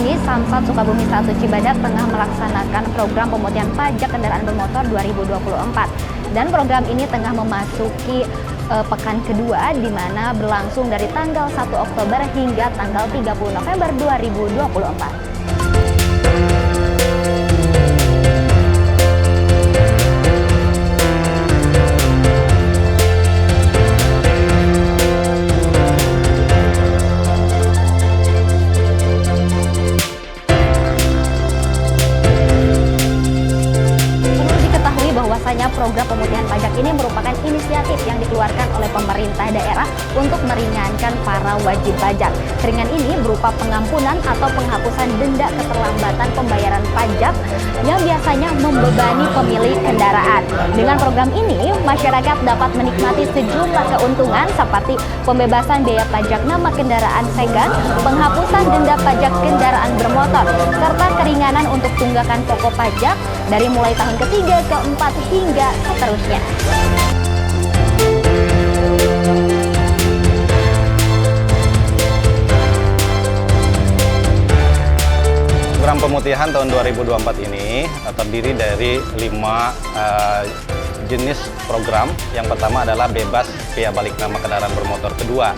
ini, Samsat Sukabumi 1 Cibadak tengah melaksanakan program pemutihan pajak kendaraan bermotor 2024. Dan program ini tengah memasuki pekan kedua, di mana berlangsung dari tanggal 1 Oktober hingga tanggal 30 November 2024. Bahwasanya program pemutihan pajak ini merupakan inisiatif yang dikeluarkan oleh pemerintah daerah untuk meringankan para wajib pajak. Keringan ini berupa pengampunan atau penghapusan denda keterlambatan pembayaran pajak yang biasanya membebani pemilik kendaraan. Dengan program ini, masyarakat dapat menikmati sejumlah keuntungan seperti pembebasan biaya pajak nama kendaraan second, penghapusan denda pajak kendaraan bermotor, serta keringanan untuk tunggakan pokok pajak dari mulai tahun ketiga, keempat, hingga seterusnya. Program pemutihan tahun 2024 ini terdiri dari 5 jenis program. Yang pertama adalah bebas biaya balik nama kendaraan bermotor kedua,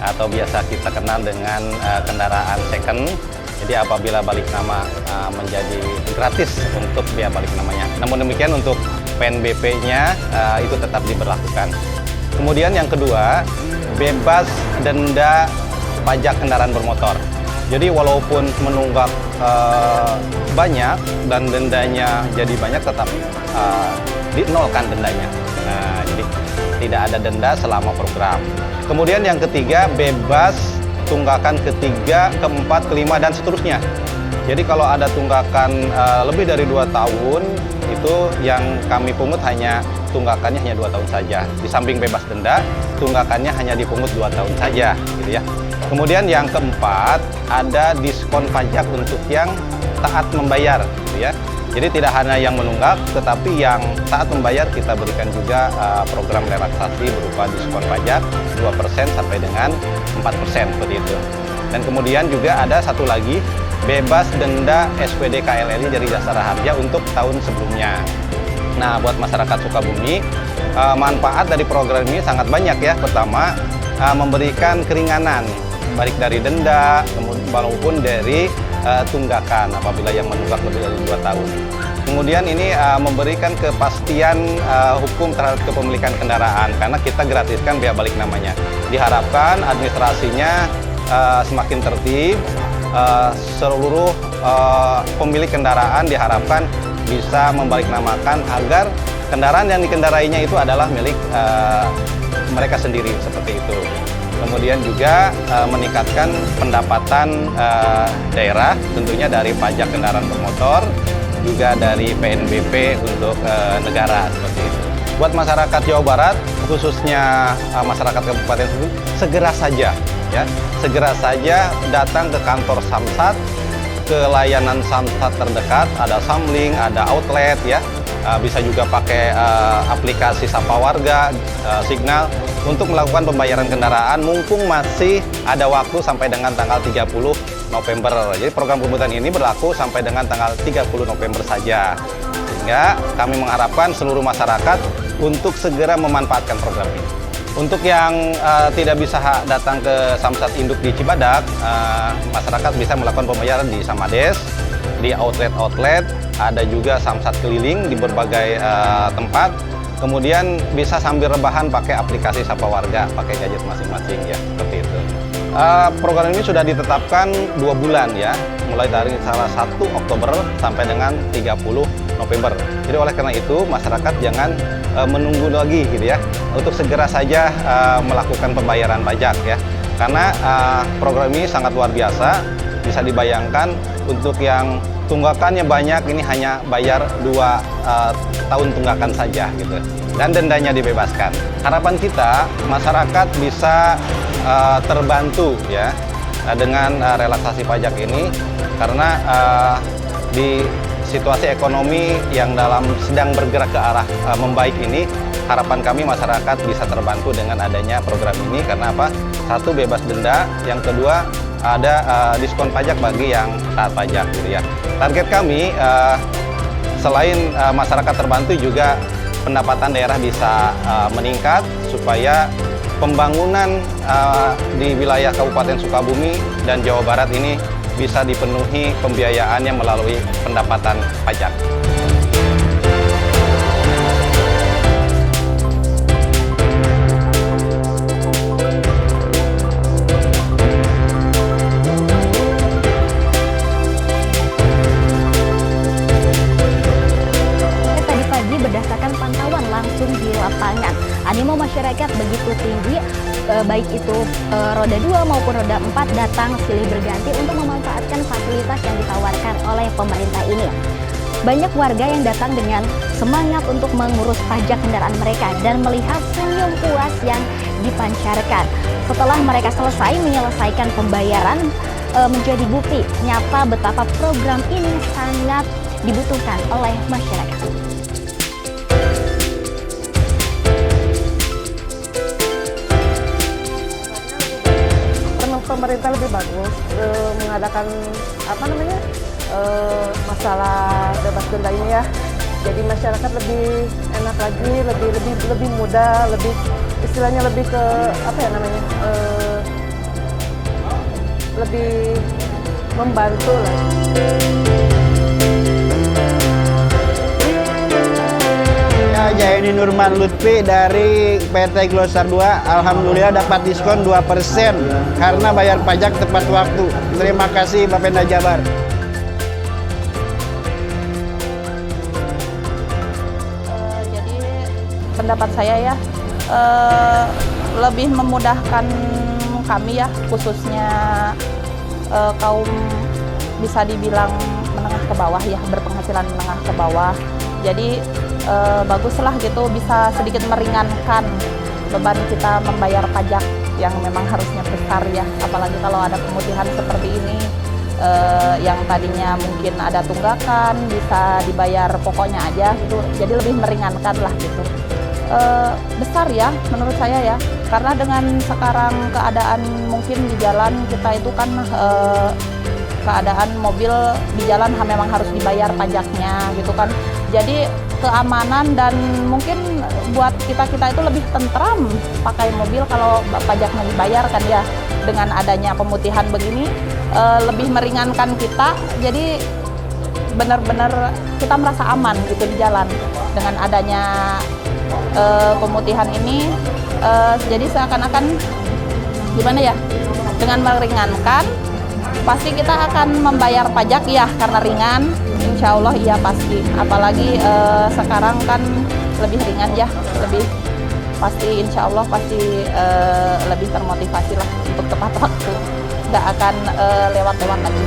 atau biasa kita kenal dengan kendaraan second. Jadi apabila balik nama menjadi gratis untuk biaya balik namanya. Namun demikian untuk PNBP-nya itu tetap diberlakukan. Kemudian yang kedua, bebas denda pajak kendaraan bermotor. Jadi walaupun menunggak banyak dan dendanya jadi banyak, tetap dinolkan dendanya. Nah, jadi tidak ada denda selama program. Kemudian yang ketiga, bebas tunggakan ketiga, keempat, kelima, dan seterusnya. Jadi kalau ada tunggakan lebih dari 2 tahun, itu yang kami pungut hanya tunggakannya hanya 2 tahun saja. Di samping bebas denda, tunggakannya hanya dipungut 2 tahun saja, gitu ya. Kemudian yang keempat, ada diskon pajak untuk yang taat membayar, gitu ya. Jadi tidak hanya yang menunggak, tetapi yang taat membayar kita berikan juga program relaksasi berupa diskon pajak 2% sampai dengan 4% seperti itu. Dan kemudian juga ada satu lagi, bebas denda SPD KLLI dari Jasara Harja untuk tahun sebelumnya. Nah, buat masyarakat Sukabumi, manfaat dari program ini sangat banyak ya. Pertama, memberikan keringanan, baik dari denda maupun dari tunggakan apabila yang menunggak lebih dari 2 tahun. Kemudian ini memberikan kepastian hukum terhadap kepemilikan kendaraan karena kita gratiskan biaya balik namanya. Diharapkan administrasinya semakin tertib, seluruh pemilik kendaraan diharapkan bisa membalik namakan agar kendaraan yang dikendarainya itu adalah milik mereka sendiri, seperti itu. Kemudian juga meningkatkan pendapatan daerah, tentunya dari pajak kendaraan bermotor, juga dari PNBP untuk negara, seperti itu. Buat masyarakat Jawa Barat, khususnya masyarakat Kabupaten Sukabumi, segera saja, ya, segera saja datang ke kantor Samsat, ke layanan Samsat terdekat, ada Samlink, ada outlet, ya. Bisa juga pakai aplikasi Sapa Warga, Signal, untuk melakukan pembayaran kendaraan mumpung masih ada waktu sampai dengan tanggal 30 November. Jadi program pemutihan ini berlaku sampai dengan tanggal 30 November saja. Sehingga kami mengharapkan seluruh masyarakat untuk segera memanfaatkan program ini. Untuk yang tidak bisa datang ke Samsat Induk di Cibadak, masyarakat bisa melakukan pembayaran di Samades, di outlet-outlet, ada juga Samsat keliling di berbagai tempat. Kemudian bisa sambil rebahan pakai aplikasi Sapa Warga, pakai gadget masing-masing, ya, seperti itu. Program ini sudah ditetapkan 2 bulan, ya, mulai dari salah 1 Oktober sampai dengan 30 November. Jadi oleh karena itu masyarakat jangan menunggu lagi, gitu ya, untuk segera saja melakukan pembayaran pajak, ya, karena program ini sangat luar biasa. Bisa dibayangkan untuk yang tunggakannya banyak, ini hanya bayar 2 tahun tunggakan saja, gitu, dan dendanya dibebaskan. Harapan kita masyarakat bisa terbantu, ya, dengan relaksasi pajak ini, karena di situasi ekonomi yang sedang bergerak ke arah membaik ini, harapan kami masyarakat bisa terbantu dengan adanya program ini. Karena apa? Satu, bebas denda, yang kedua ada diskon pajak bagi yang taat pajak gitu ya. Target kami selain masyarakat terbantu juga pendapatan daerah bisa meningkat supaya pembangunan di wilayah Kabupaten Sukabumi dan Jawa Barat ini bisa dipenuhi pembiayaannya melalui pendapatan pajak. Berdasarkan pantauan langsung di lapangan, animo masyarakat begitu tinggi, baik itu roda 2 maupun roda 4 datang silih berganti untuk memanfaatkan fasilitas yang ditawarkan oleh pemerintah ini. Banyak warga yang datang dengan semangat untuk mengurus pajak kendaraan mereka dan melihat senyum puas yang dipancarkan. Setelah mereka selesai menyelesaikan pembayaran, menjadi bukti nyata betapa program ini sangat dibutuhkan oleh masyarakat. Pemerintah lebih bagus mengadakan masalah bebas denda ini ya. Jadi masyarakat lebih enak lagi, lebih mudah, lebih istilahnya lebih ke lebih membantu lah. Jaini Nurman Lutfi dari PT Glosar 2, alhamdulillah dapat diskon 2% karena bayar pajak tepat waktu. Terima kasih Bapenda Jabar. Jadi pendapat saya ya, lebih memudahkan kami ya, khususnya kaum bisa dibilang menengah ke bawah ya, berpenghasilan menengah ke bawah. Jadi baguslah gitu, bisa sedikit meringankan beban kita membayar pajak yang memang harusnya besar ya, apalagi kalau ada pemutihan seperti ini yang tadinya mungkin ada tunggakan bisa dibayar pokoknya aja gitu, jadi lebih meringankan lah gitu. Besar ya menurut saya ya, karena dengan sekarang keadaan mungkin di jalan kita itu kan keadaan mobil di jalan memang harus dibayar pajaknya gitu kan. Jadi keamanan dan mungkin buat kita-kita itu lebih tentram pakai mobil kalau pajaknya dibayar kan ya. Dengan adanya pemutihan begini lebih meringankan kita, jadi benar-benar kita merasa aman gitu di jalan. Dengan adanya pemutihan ini jadi seakan-akan gimana ya, dengan meringankan pasti kita akan membayar pajak ya, karena ringan. Insya Allah iya pasti, apalagi sekarang kan lebih ringan ya, lebih pasti insya Allah pasti lebih termotivasi lah untuk tepat waktu, nggak akan lewat-lewat lagi.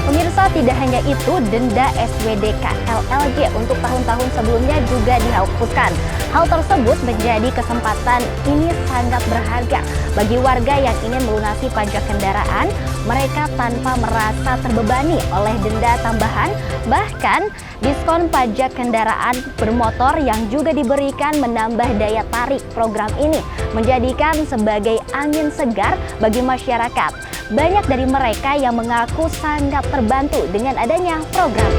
Pemirsa, tidak hanya itu, denda SWDK LLJ untuk tahun-tahun sebelumnya juga dihapuskan. Hal tersebut menjadi kesempatan ini sangat berharga bagi warga yang ingin melunasi pajak kendaraan mereka tanpa merasa terbebani oleh denda tambahan. Bahkan diskon pajak kendaraan bermotor yang juga diberikan menambah daya tarik program ini, menjadikan sebagai angin segar bagi masyarakat. Banyak dari mereka yang mengaku sangat terbantu dengan adanya program.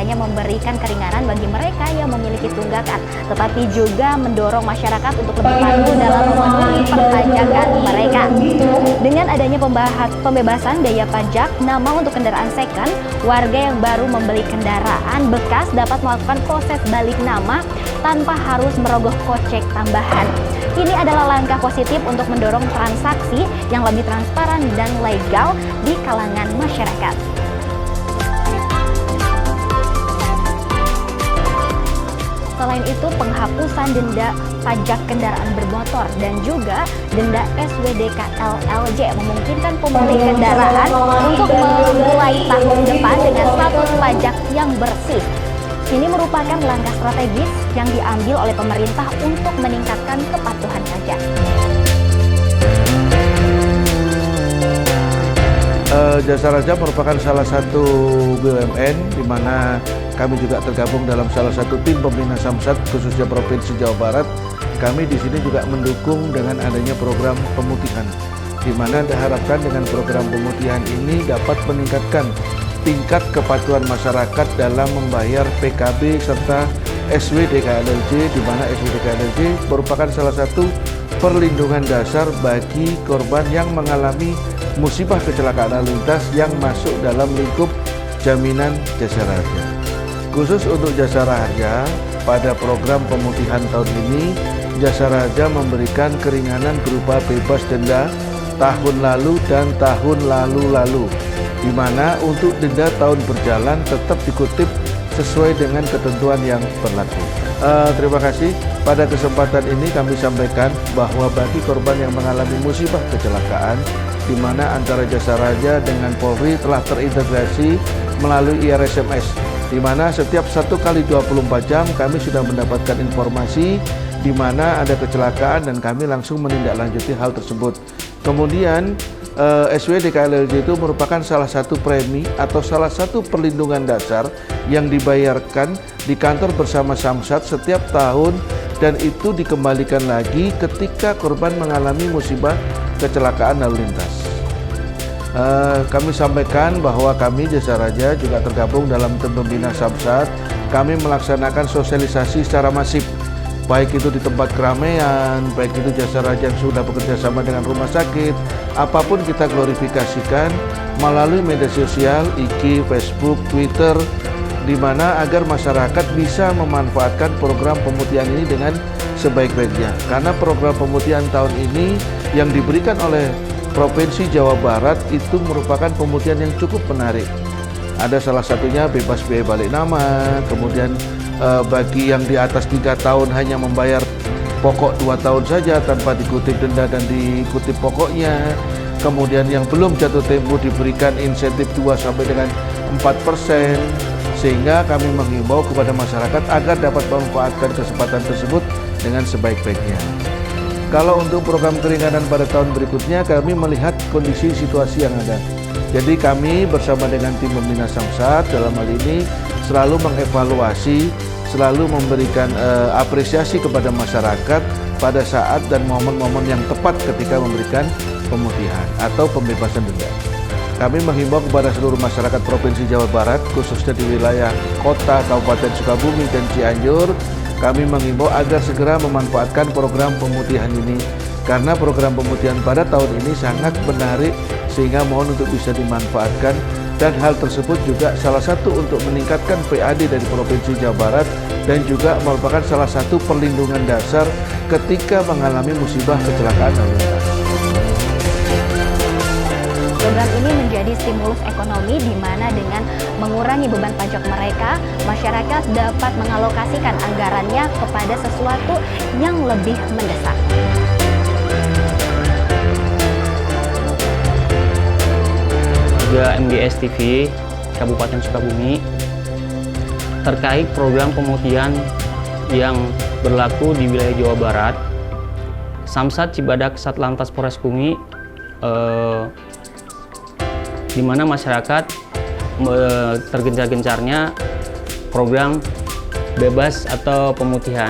Hanya memberikan keringanan bagi mereka yang memiliki tunggakan, tetapi juga mendorong masyarakat untuk lebih patuh dalam memenuhi perpajakan mereka. Dengan adanya pembebasan biaya pajak nama untuk kendaraan second, warga yang baru membeli kendaraan bekas dapat melakukan proses balik nama tanpa harus merogoh kocek tambahan. Ini adalah langkah positif untuk mendorong transaksi yang lebih transparan dan legal di kalangan masyarakat. Selain itu, penghapusan denda pajak kendaraan bermotor dan juga denda SWDK LLJ memungkinkan pemilik kendaraan untuk memulai tahun depan dengan status pajak yang bersih. Ini merupakan langkah strategis yang diambil oleh pemerintah untuk meningkatkan kepatuhan pajak. Jasa Raja merupakan salah satu BUMN di mana kami juga tergabung dalam salah satu tim pembina Samsat khususnya Provinsi Jawa Barat. Kami di sini juga mendukung dengan adanya program pemutihan, di mana diharapkan dengan program pemutihan ini dapat meningkatkan tingkat kepatuhan masyarakat dalam membayar PKB serta SWDKLLJ, di mana SWDKLLJ merupakan salah satu perlindungan dasar bagi korban yang mengalami musibah kecelakaan lalu lintas yang masuk dalam lingkup jaminan Jasa Raja. Khusus untuk Jasa Raja, pada program pemutihan tahun ini, Jasa Raja memberikan keringanan berupa bebas denda tahun lalu dan tahun lalu-lalu, di mana untuk denda tahun berjalan tetap dikutip sesuai dengan ketentuan yang berlaku. Terima kasih. Pada kesempatan ini kami sampaikan bahwa bagi korban yang mengalami musibah kecelakaan, di mana antara Jasa Raja dengan Polri telah terintegrasi melalui IRSMS, di mana setiap 1 kali 24 jam kami sudah mendapatkan informasi di mana ada kecelakaan dan kami langsung menindaklanjuti hal tersebut. Kemudian SWDKLLJ itu merupakan salah satu premi atau salah satu perlindungan dasar yang dibayarkan di kantor bersama Samsat setiap tahun, dan itu dikembalikan lagi ketika korban mengalami musibah kecelakaan lalu lintas. Kami sampaikan bahwa kami Jasa Raja juga tergabung dalam tim pembina Samsat. Kami melaksanakan sosialisasi secara masif, baik itu di tempat keramaian, baik itu Jasa Raja yang sudah bekerja sama dengan rumah sakit, apapun kita glorifikasikan melalui media sosial, IG, Facebook, Twitter, di mana agar masyarakat bisa memanfaatkan program pemutihan ini dengan sebaik-baiknya. Karena program pemutihan tahun ini yang diberikan oleh Provinsi Jawa Barat itu merupakan pemutihan yang cukup menarik. Ada salah satunya bebas biaya balik nama, kemudian bagi yang di atas 3 tahun hanya membayar pokok 2 tahun saja tanpa dikutip denda dan dikutip pokoknya. Kemudian yang belum jatuh tempo diberikan insentif 2 sampai dengan 4%, sehingga kami menghimbau kepada masyarakat agar dapat memanfaatkan kesempatan tersebut dengan sebaik-baiknya. Kalau untuk program keringanan pada tahun berikutnya, kami melihat kondisi situasi yang ada. Jadi kami bersama dengan tim pembina Samsat dalam hal ini selalu mengevaluasi, selalu memberikan apresiasi kepada masyarakat pada saat dan momen-momen yang tepat ketika memberikan pemutihan atau pembebasan denda. Kami menghimbau kepada seluruh masyarakat Provinsi Jawa Barat, khususnya di wilayah kota, Kabupaten Sukabumi, dan Cianjur, kami menghimbau agar segera memanfaatkan program pemutihan ini, karena program pemutihan pada tahun ini sangat menarik, sehingga mohon untuk bisa dimanfaatkan. Dan hal tersebut juga salah satu untuk meningkatkan PAD dari Provinsi Jawa Barat, dan juga merupakan salah satu perlindungan dasar ketika mengalami musibah kecelakaan lalu lintas. Program ini menjadi stimulus ekonomi di mana dengan mengurangi beban pajak mereka, masyarakat dapat mengalokasikan anggarannya kepada sesuatu yang lebih mendesak. Juga MGS TV Kabupaten Sukabumi terkait program pemutihan yang berlaku di wilayah Jawa Barat. Samsat Cibadak Satlantas Polres Bumi di mana masyarakat tergencar-gencarnya program bebas atau pemutihan,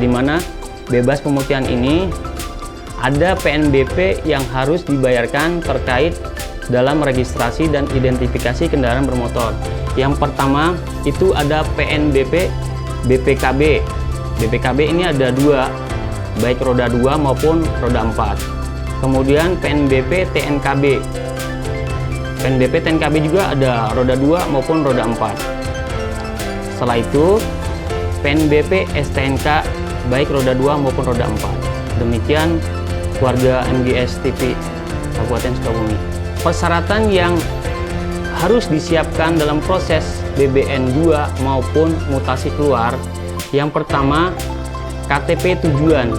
di mana bebas pemutihan ini ada PNBP yang harus dibayarkan terkait dalam registrasi dan identifikasi kendaraan bermotor. Yang pertama itu ada PNBP BPKB. BPKB ini ada 2, baik roda 2 maupun roda 4. Kemudian PNBP TNKB. PNBP TNKB juga ada roda 2 maupun roda 4. Setelah itu PNBP STNK baik roda 2 maupun roda 4. Demikian warga MGS TV Kabupaten Sukabumi. Persyaratan yang harus disiapkan dalam proses BBN 2 maupun mutasi keluar, yang pertama KTP tujuan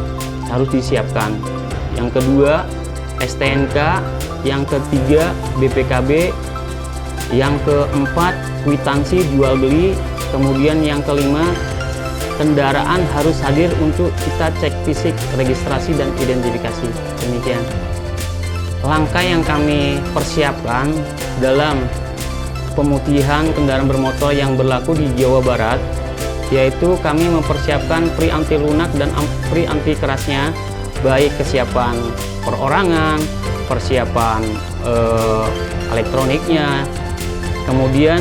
harus disiapkan, yang kedua STNK, yang ketiga BPKB, yang keempat kwitansi jual beli, kemudian yang kelima kendaraan harus hadir untuk kita cek fisik, registrasi, dan identifikasi. Demikian. langkah yang kami persiapkan dalam pemutihan kendaraan bermotor yang berlaku di Jawa Barat, yaitu kami mempersiapkan pri anti lunak dan pri anti kerasnya, baik kesiapan perorangan, persiapan elektroniknya, kemudian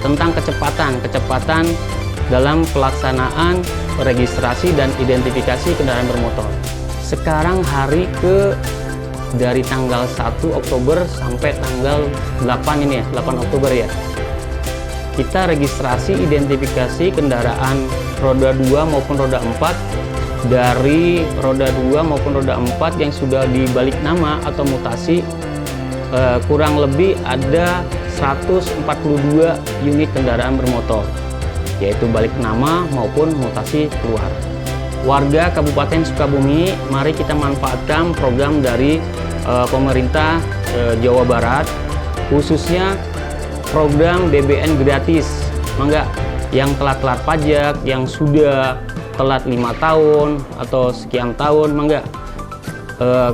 tentang kecepatan dalam pelaksanaan registrasi dan identifikasi kendaraan bermotor. Sekarang hari dari tanggal 1 Oktober sampai tanggal 8 ini ya, 8 Oktober ya. Kita registrasi identifikasi kendaraan roda 2 maupun roda 4 dari roda 2 maupun roda 4 yang sudah dibalik nama atau mutasi, kurang lebih ada 142 unit kendaraan bermotor, yaitu balik nama maupun mutasi keluar. Warga Kabupaten Sukabumi, mari kita manfaatkan program dari pemerintah Jawa Barat, khususnya program BBN gratis. Mangga, yang telat pajak, yang sudah telat 5 tahun atau sekian tahun, mangga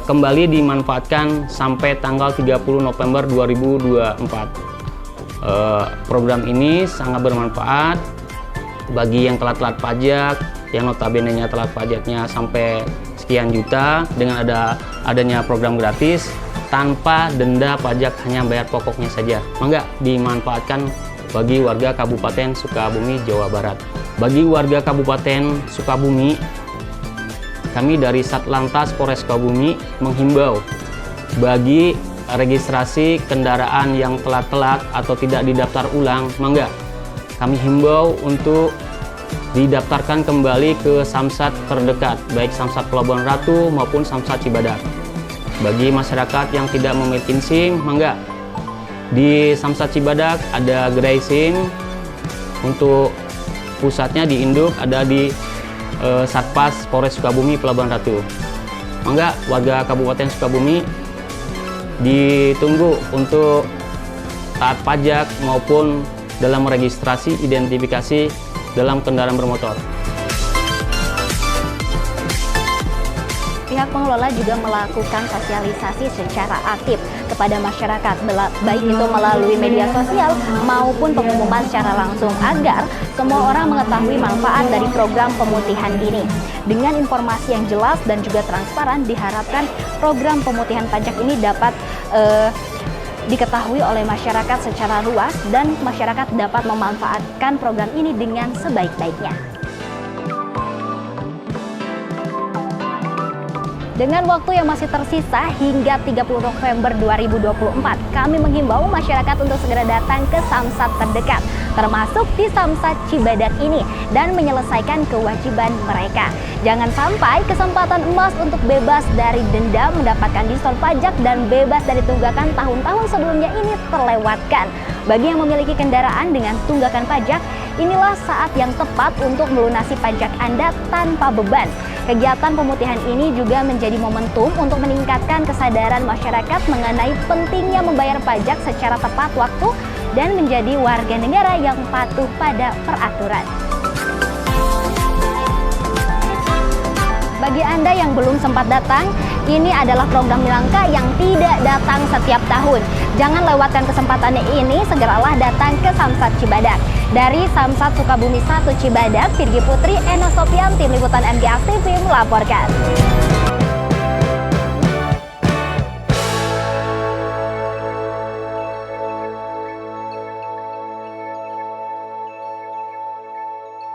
kembali dimanfaatkan sampai tanggal 30 November 2024. Program ini sangat bermanfaat bagi yang telat pajak, yang notabene-nya telat pajaknya sampai sekian juta. Dengan adanya program gratis tanpa denda pajak, hanya bayar pokoknya saja. Mangga dimanfaatkan bagi warga Kabupaten Sukabumi, Jawa Barat. Bagi warga Kabupaten Sukabumi, kami dari Satlantas Polres Sukabumi menghimbau bagi registrasi kendaraan yang telat atau tidak didaftar ulang, mangga kami himbau untuk didaftarkan kembali ke Samsat terdekat, baik Samsat Pelabuhan Ratu maupun Samsat Cibadak. Bagi masyarakat yang tidak memiliki SIM, mangga di Samsat Cibadak ada gerai SIM. Untuk pusatnya di Induk ada di Satpas Polres Sukabumi Pelabuhan Ratu. Mangga warga Kabupaten Sukabumi ditunggu untuk taat pajak maupun dalam registrasi identifikasi dalam kendaraan bermotor. Pihak pengelola juga melakukan sosialisasi secara aktif kepada masyarakat, baik itu melalui media sosial maupun pengumuman secara langsung, agar semua orang mengetahui manfaat dari program pemutihan ini. Dengan informasi yang jelas dan juga transparan, diharapkan program pemutihan pajak ini dapat diketahui oleh masyarakat secara luas dan masyarakat dapat memanfaatkan program ini dengan sebaik-baiknya. Dengan waktu yang masih tersisa hingga 30 November 2024, kami menghimbau masyarakat untuk segera datang ke Samsat terdekat, termasuk di Samsat Cibadak ini, dan menyelesaikan kewajiban mereka. Jangan sampai kesempatan emas untuk bebas dari denda, mendapatkan diskon pajak, dan bebas dari tunggakan tahun-tahun sebelumnya ini terlewatkan. Bagi yang memiliki kendaraan dengan tunggakan pajak, inilah saat yang tepat untuk melunasi pajak Anda tanpa beban. Kegiatan pemutihan ini juga menjadi momentum untuk meningkatkan kesadaran masyarakat mengenai pentingnya membayar pajak secara tepat waktu dan menjadi warga negara yang patuh pada peraturan. Bagi Anda yang belum sempat datang, ini adalah program langka yang tidak datang setiap tahun. Jangan lewatkan kesempatannya ini, segeralah datang ke Samsat Cibadak. Dari Samsat Sukabumi 1 Cibadak, Virgi Putri, Eno Sofian, Tim Liputan MGS TV melaporkan.